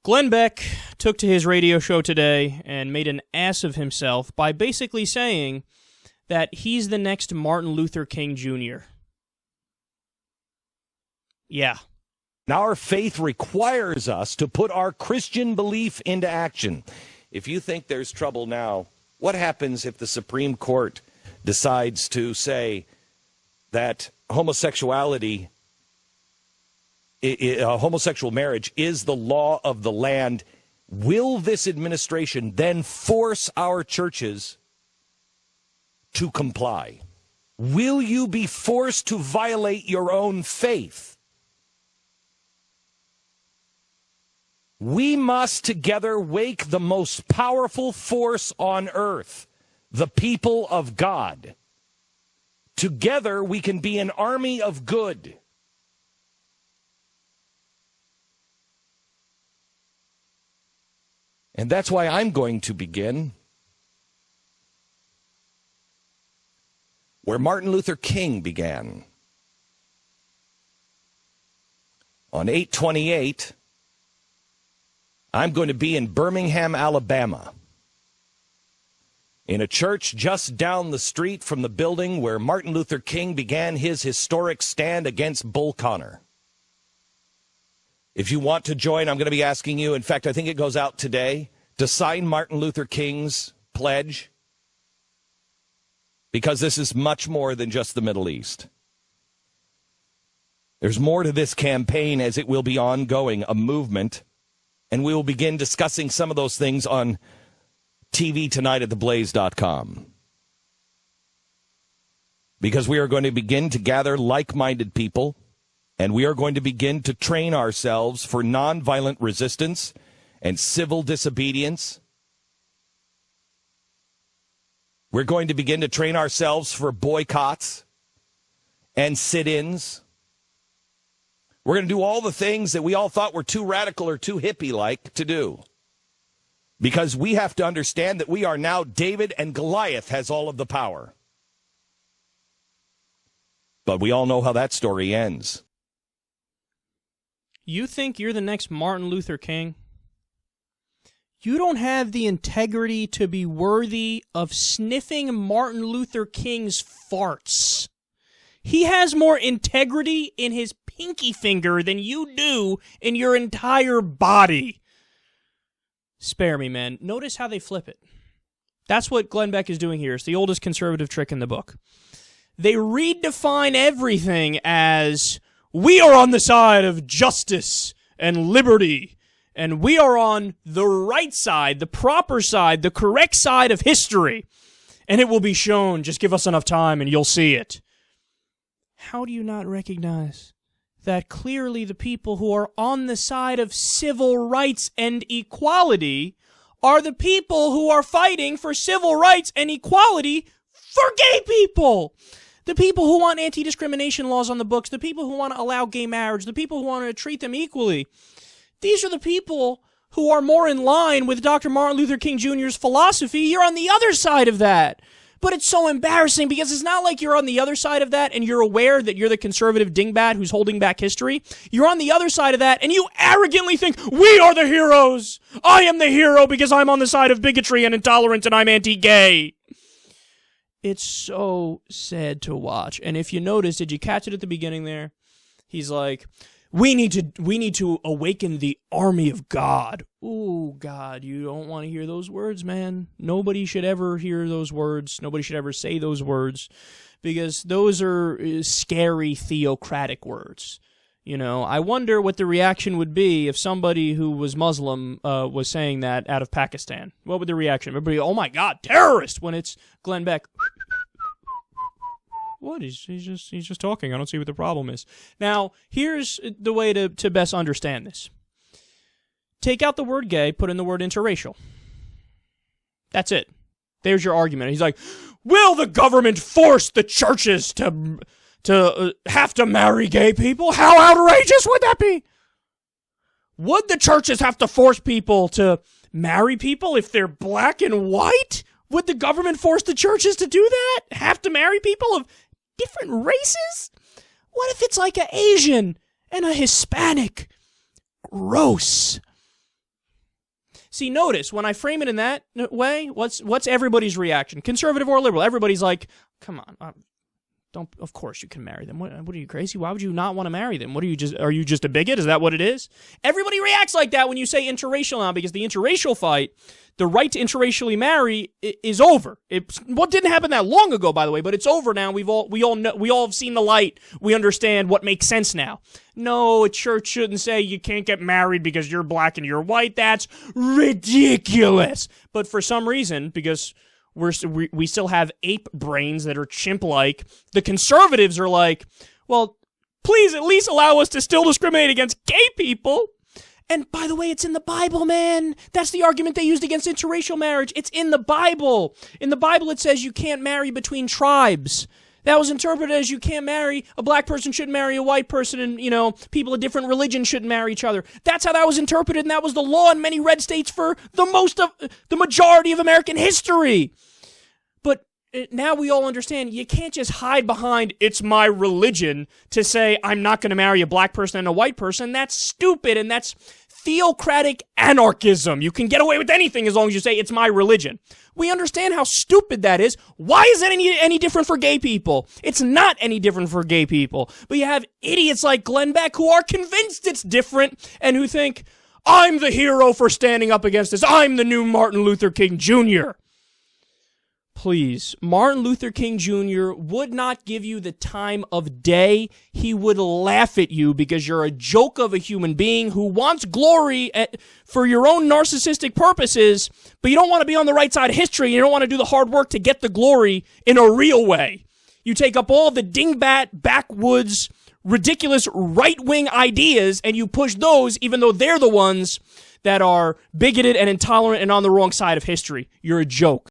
Glenn Beck took to his radio show today and made an ass of himself by basically saying that he's the next Martin Luther King Jr. Yeah. Our faith requires us to put our Christian belief into action. If you think there's trouble now, what happens if the Supreme Court decides to say that homosexuality, homosexual marriage is the law of the land? Will this administration then force our churches to comply? Will you be forced to violate your own faith? We must together wake the most powerful force on earth, the people of God. Together we can be an army of good. And that's why I'm going to begin where Martin Luther King began. On 8/28, I'm going to be in Birmingham, Alabama, in a church just down the street from the building where Martin Luther King began his historic stand against Bull Connor. If you want to join, I'm going to be asking you, in fact, I think it goes out today, to sign Martin Luther King's pledge, because this is much more than just the Middle East. There's more to this campaign, as it will be ongoing, a movement, and we will begin discussing some of those things on TV tonight at theblaze.com. Because we are going to begin to gather like-minded people, and we are going to begin to train ourselves for nonviolent resistance and civil disobedience. We're going to begin to train ourselves for boycotts and sit-ins. We're going to do all the things that we all thought were too radical or too hippie-like to do. Because we have to understand that we are now David and Goliath has all of the power. But we all know how that story ends. You think you're the next Martin Luther King? You don't have the integrity to be worthy of sniffing Martin Luther King's farts. He has more integrity in his pinky finger than you do in your entire body. Spare me, man. Notice how they flip it. That's what Glenn Beck is doing here. It's the oldest conservative trick in the book. They redefine everything as, we are on the side of justice and liberty, and we are on the right side, the proper side, the correct side of history, and it will be shown. Just give us enough time and you'll see it. How do you not recognize that clearly the people who are on the side of civil rights and equality are the people who are fighting for civil rights and equality for gay people? The people who want anti-discrimination laws on the books, the people who want to allow gay marriage, the people who want to treat them equally. These are the people who are more in line with Dr. Martin Luther King Jr.'s philosophy. You're on the other side of that. But it's so embarrassing because it's not like you're on the other side of that and you're aware that you're the conservative dingbat who's holding back history. You're on the other side of that and you arrogantly think, we are the heroes. I am the hero because I'm on the side of bigotry and intolerance and I'm anti-gay. It's so sad to watch. And if you notice, did you catch it at the beginning there? He's like, we need to awaken the army of God. Ooh, God, you don't want to hear those words, man. Nobody should ever hear those words. Nobody should ever say those words because those are scary theocratic words. You know, I wonder what the reaction would be if somebody who was Muslim was saying that out of Pakistan. What would the reaction? Everybody, oh my God, terrorist, when it's Glenn Beck. What? He's just talking. I don't see what the problem is. Now, here's the way to best understand this. Take out the word gay, put in the word interracial. That's it. There's your argument. He's like, will the government force the churches to have to marry gay people? How outrageous would that be? Would the churches have to force people to marry people if they're black and white? Would the government force the churches to do that? Have to marry people of different races? What if it's like an Asian and a Hispanic? Gross. See, notice, when I frame it in that way, what's everybody's reaction? Conservative or liberal? Everybody's like, come on, of course you can marry them. What are you, crazy? Why would you not want to marry them? Are you just a bigot? Is that what it is? Everybody reacts like that when you say interracial now, because the interracial fight, the right to interracially marry, is over. What didn't happen that long ago, by the way, but it's over now. We all know, we all have seen the light. We understand what makes sense now. No, a church shouldn't say you can't get married because you're black and you're white. That's ridiculous. But for some reason, because we still have ape brains that are chimp-like, the conservatives are like, well, please at least allow us to still discriminate against gay people. And by the way, it's in the Bible, man. That's the argument they used against interracial marriage. It's in the Bible. In the Bible, it says you can't marry between tribes. That was interpreted as you can't marry, a black person shouldn't marry a white person, and, people of different religions shouldn't marry each other. That's how that was interpreted, and that was the law in many red states for the majority of American history. But now we all understand you can't just hide behind, it's my religion, to say I'm not going to marry a black person and a white person. That's stupid, and that's theocratic anarchism. You can get away with anything as long as you say it's my religion. We understand how stupid that is. Why is it any different for gay people? It's not any different for gay people. But you have idiots like Glenn Beck who are convinced it's different and who think, I'm the hero for standing up against this. I'm the new Martin Luther King Jr. Please, Martin Luther King Jr. would not give you the time of day. He would laugh at you because you're a joke of a human being who wants glory for your own narcissistic purposes, but you don't want to be on the right side of history. You don't want to do the hard work to get the glory in a real way. You take up all the dingbat, backwoods, ridiculous right-wing ideas, and you push those even though they're the ones that are bigoted and intolerant and on the wrong side of history. You're a joke.